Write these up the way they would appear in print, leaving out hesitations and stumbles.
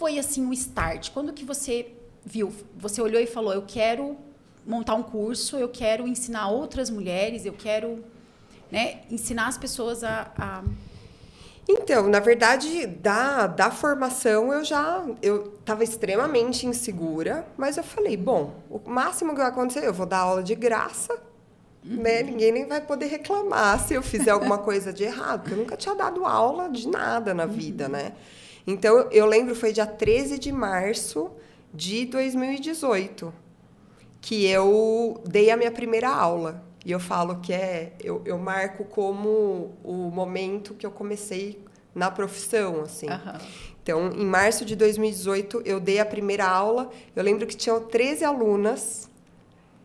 foi, assim, o start? Quando que você viu? Você olhou e falou, eu quero montar um curso, eu quero ensinar outras mulheres, eu quero, né, ensinar as pessoas a... Então, na verdade, da formação eu estava extremamente insegura, mas eu falei, bom, o máximo que vai acontecer, eu vou dar aula de graça, né? Ninguém nem vai poder reclamar se eu fizer alguma coisa de errado, porque eu nunca tinha dado aula de nada na vida, né? Então, eu lembro, foi dia 13 de março de 2018 que eu dei a minha primeira aula. E eu falo que eu marco como o momento que eu comecei na profissão, assim. Aham. Então, em março de 2018, eu dei a primeira aula. Eu lembro que tinham 13 alunas.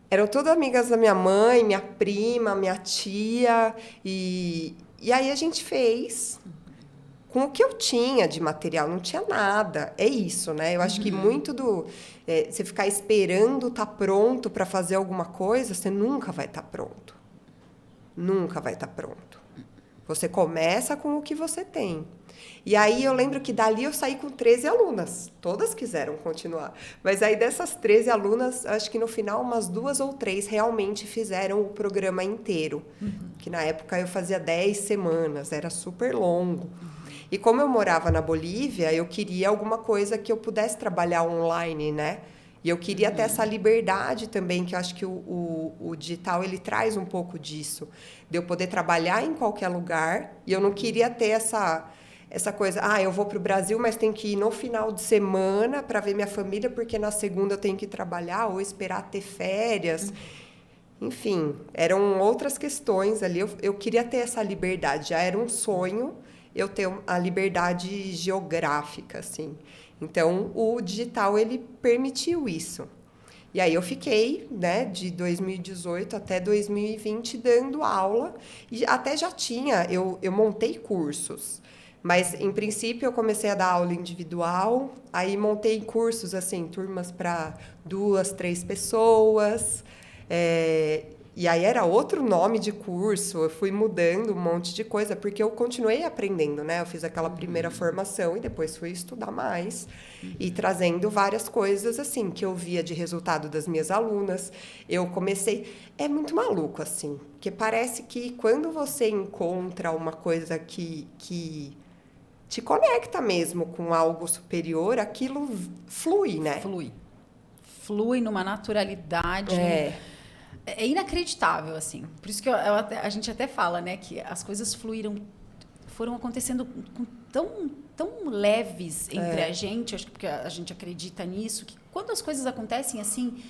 Eram todas amigas da minha mãe, minha prima, minha tia. E aí a gente fez com o que eu tinha de material, não tinha nada. É isso, né? Eu acho que muito você ficar esperando estar pronto para fazer alguma coisa, você nunca vai estar pronto. Nunca vai estar pronto. Você começa com o que você tem. E aí eu lembro que dali eu saí com 13 alunas. Todas quiseram continuar. Mas aí dessas 13 alunas, acho que no final umas 2 ou 3 realmente fizeram o programa inteiro. Que na época eu fazia 10 semanas, era super longo. E como eu morava na Bolívia, eu queria alguma coisa que eu pudesse trabalhar online, né? E eu queria ter essa liberdade também, que eu acho que o digital, ele traz um pouco disso. De eu poder trabalhar em qualquer lugar, e eu não queria ter essa coisa, eu vou para o Brasil, mas tenho que ir no final de semana para ver minha família, porque na segunda eu tenho que trabalhar, ou esperar ter férias. Enfim, eram outras questões ali. Eu queria ter essa liberdade, já era um sonho eu ter a liberdade geográfica, assim. Então, o digital, ele permitiu isso. E aí eu fiquei, né, de 2018 até 2020 dando aula. E até já tinha, eu montei cursos. Mas, em princípio, eu comecei a dar aula individual. Aí montei cursos, assim, turmas para 2, 3 pessoas. E aí era outro nome de curso, eu fui mudando um monte de coisa, porque eu continuei aprendendo, né? Eu fiz aquela primeira formação e depois fui estudar mais e trazendo várias coisas, assim, que eu via de resultado das minhas alunas. Eu comecei... É muito maluco, assim, porque parece que quando você encontra uma coisa que te conecta mesmo com algo superior, aquilo flui, né? Flui numa naturalidade... É inacreditável, assim. Por isso que a gente até fala, né, que as coisas foram acontecendo tão leves entre a gente, acho que porque a gente acredita nisso, que quando as coisas acontecem assim,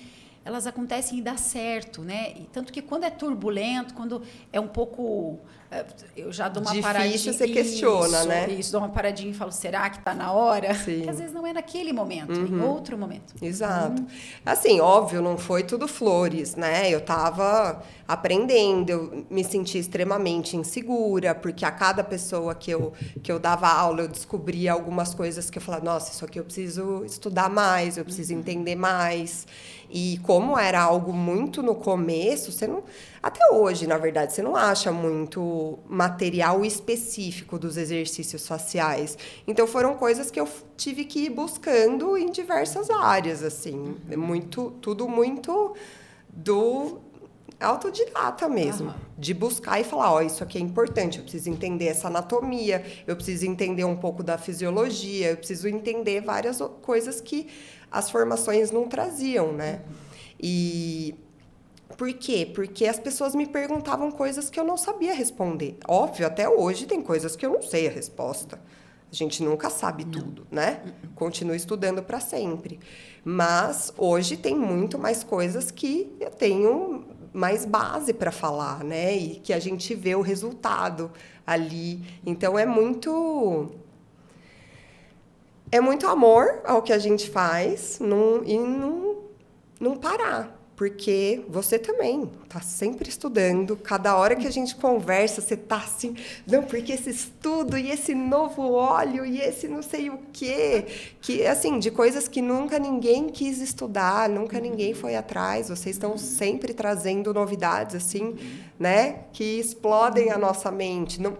elas acontecem e dá certo, né? E tanto que quando é turbulento, quando é um pouco... Eu já dou uma paradinha... Difícil, você questiona, né? Isso, dou uma paradinha e falo, será que está na hora? Sim. Porque às vezes não é naquele momento, é em outro momento. Exato. Assim, óbvio, não foi tudo flores, né? Eu tava aprendendo, eu me senti extremamente insegura, porque a cada pessoa que eu dava aula, eu descobria algumas coisas que eu falava, nossa, isso aqui eu preciso estudar mais, eu preciso entender mais. E como era algo muito no começo, você não... Até hoje, na verdade, você não acha muito material específico dos exercícios faciais. Então, foram coisas que eu tive que ir buscando em diversas áreas, assim. Tudo muito do autodidata mesmo. De buscar e falar, isso aqui é importante, eu preciso entender essa anatomia, eu preciso entender um pouco da fisiologia, eu preciso entender várias coisas que as formações não traziam, né? E por quê? Porque as pessoas me perguntavam coisas que eu não sabia responder. Óbvio, até hoje tem coisas que eu não sei a resposta. A gente nunca sabe tudo, né? Continua estudando para sempre. Mas hoje tem muito mais coisas que eu tenho mais base para falar, né? E que a gente vê o resultado ali. Então é muito amor ao que a gente faz e não parar. Porque você também está sempre estudando. Cada hora que a gente conversa, você está assim... Não, porque esse estudo e esse novo óleo e esse não sei o quê. Que, assim, de coisas que nunca ninguém quis estudar, nunca ninguém foi atrás. Vocês estão sempre trazendo novidades, assim, né? Que explodem a nossa mente. Não,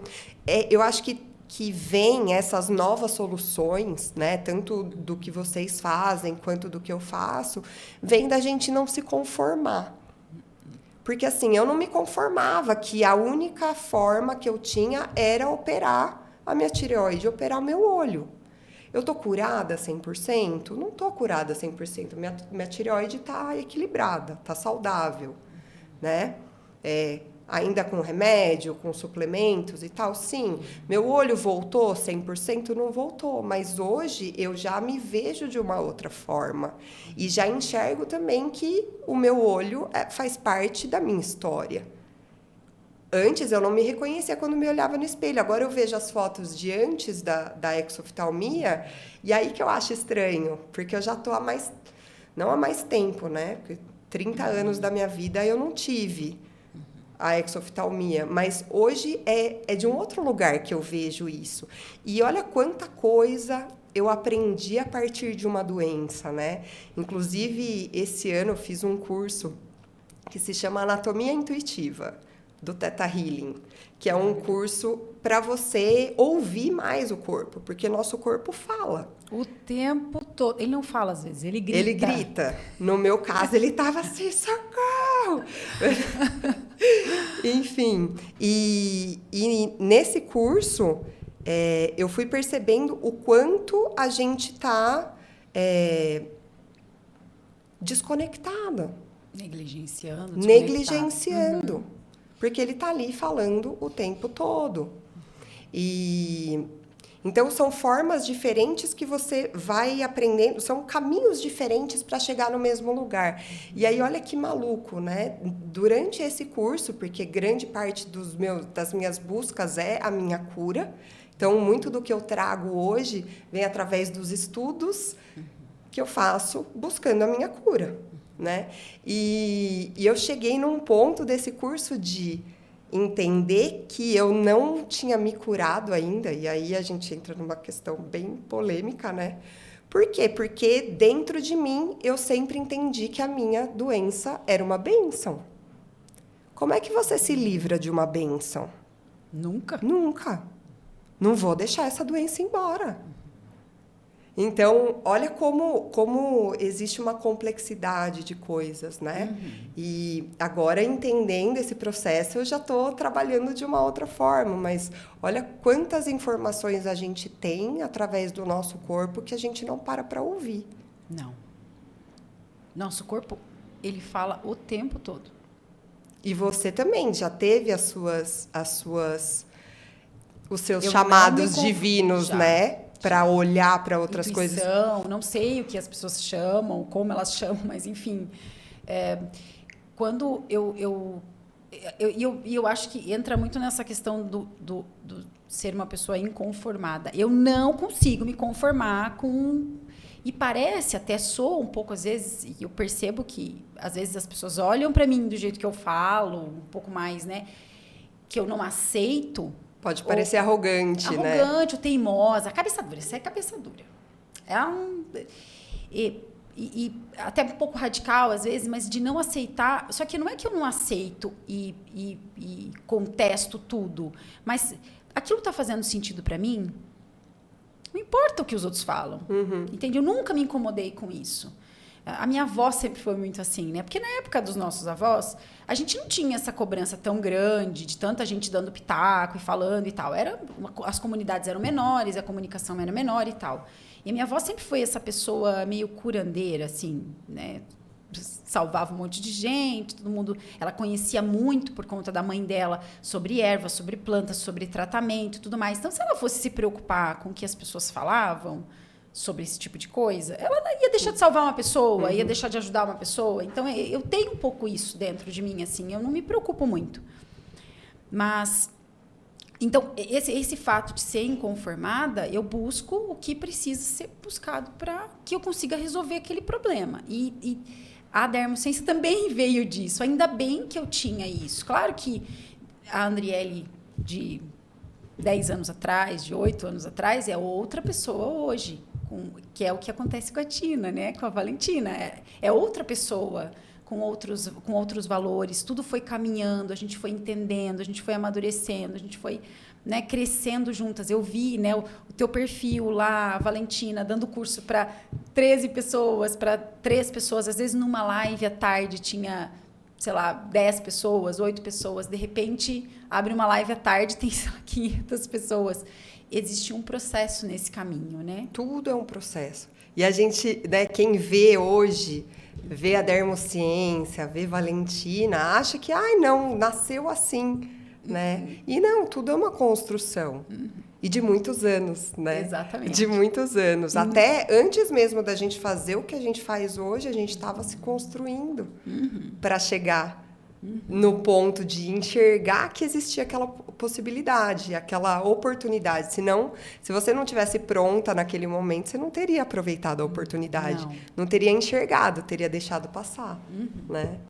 eu acho que que vem essas novas soluções, né, tanto do que vocês fazem quanto do que eu faço, vem da gente não se conformar. Porque, assim, eu não me conformava que a única forma que eu tinha era operar a minha tireoide, operar o meu olho. Eu tô curada 100%? Não tô curada 100%. Minha tireoide tá equilibrada, tá saudável, né? Ainda com remédio, com suplementos e tal, sim. Meu olho voltou 100%? Não voltou, mas hoje eu já me vejo de uma outra forma. E já enxergo também que o meu olho faz parte da minha história. Antes eu não me reconhecia quando me olhava no espelho. Agora eu vejo as fotos de antes da exoftalmia e aí que eu acho estranho, porque eu já estou não há mais tempo, né? Porque 30 anos da minha vida eu não tive a exoftalmia, mas hoje é de um outro lugar que eu vejo isso. E olha quanta coisa eu aprendi a partir de uma doença, né? Inclusive, esse ano eu fiz um curso que se chama Anatomia Intuitiva, do Theta Healing, que é um curso para você ouvir mais o corpo, porque nosso corpo fala. O tempo todo. Ele não fala às vezes, ele grita. Ele grita. No meu caso, ele estava assim, socorro! Enfim, e nesse curso, eu fui percebendo o quanto a gente está desconectada. Negligenciando. Uhum. Porque ele está ali falando o tempo todo. Então, são formas diferentes que você vai aprendendo, são caminhos diferentes para chegar no mesmo lugar. E aí, olha que maluco, né? Durante esse curso, porque grande parte das minhas buscas é a minha cura, então, muito do que eu trago hoje vem através dos estudos que eu faço buscando a minha cura, né? E eu cheguei num ponto desse curso de entender que eu não tinha me curado ainda, e aí a gente entra numa questão bem polêmica, né? Por quê? Porque dentro de mim eu sempre entendi que a minha doença era uma bênção. Como é que você se livra de uma bênção? Nunca. Nunca. Não vou deixar essa doença embora. Então, olha como existe uma complexidade de coisas, né? Uhum. E agora, entendendo esse processo, eu já estou trabalhando de uma outra forma, mas olha quantas informações a gente tem através do nosso corpo que a gente não para ouvir. Não. Nosso corpo, ele fala o tempo todo. E você também já teve os seus chamados divinos, já, né? Para olhar para outras coisas. Não sei o que as pessoas chamam, como elas chamam, mas, enfim. Quando eu acho que entra muito nessa questão do ser uma pessoa inconformada. Eu não consigo me conformar com... E parece, até soa um pouco, às vezes, e eu percebo que, às vezes, as pessoas olham para mim do jeito que eu falo, um pouco mais, né? Que eu não aceito... Pode parecer arrogante, né? Arrogante, ou teimosa. Cabeça dura, isso é cabeça dura. E até um pouco radical, às vezes, mas de não aceitar... Só que não é que eu não aceito e contesto tudo, mas aquilo está fazendo sentido para mim, não importa o que os outros falam. Uhum. Entende? Eu nunca me incomodei com isso. A minha avó sempre foi muito assim, né? Porque na época dos nossos avós, a gente não tinha essa cobrança tão grande, de tanta gente dando pitaco e falando e tal. As comunidades eram menores, a comunicação era menor e tal. E a minha avó sempre foi essa pessoa meio curandeira, assim, né? Salvava um monte de gente, todo mundo... Ela conhecia muito, por conta da mãe dela, sobre ervas, sobre plantas, sobre tratamento e tudo mais. Então, se ela fosse se preocupar com o que as pessoas falavam sobre esse tipo de coisa, ela ia deixar de salvar uma pessoa, ia deixar de ajudar uma pessoa. Então, eu tenho um pouco isso dentro de mim, assim, eu não me preocupo muito. Mas, então, esse fato de ser inconformada, eu busco o que precisa ser buscado para que eu consiga resolver aquele problema. E a dermocência também veio disso. Ainda bem que eu tinha isso. Claro que a Andriele de 10 anos atrás, de 8 anos atrás, é outra pessoa hoje. Que é o que acontece com a Tina, né? Com a Valentina. É outra pessoa, com outros valores. Tudo foi caminhando, a gente foi entendendo, a gente foi amadurecendo, a gente foi né, crescendo juntas. Eu vi, né, o teu perfil lá, Valentina, dando curso para 13 pessoas, para 3 pessoas. Às vezes, numa live à tarde, tinha, sei lá, 10 pessoas, 8 pessoas. De repente, abre uma live à tarde, tem, sei lá, 500 pessoas. Existe um processo nesse caminho, né? Tudo é um processo. E a gente, né, quem vê hoje, vê a dermociência, vê Valentina, acha que, ai, não, nasceu assim, né? E não, tudo é uma construção. E de muitos anos, né? Exatamente. De muitos anos. Até antes mesmo da gente fazer o que a gente faz hoje, a gente estava se construindo para chegar no ponto de enxergar que existia aquela possibilidade, aquela oportunidade. Senão, se você não tivesse pronta naquele momento, você não teria aproveitado a oportunidade. Não teria enxergado, teria deixado passar, né?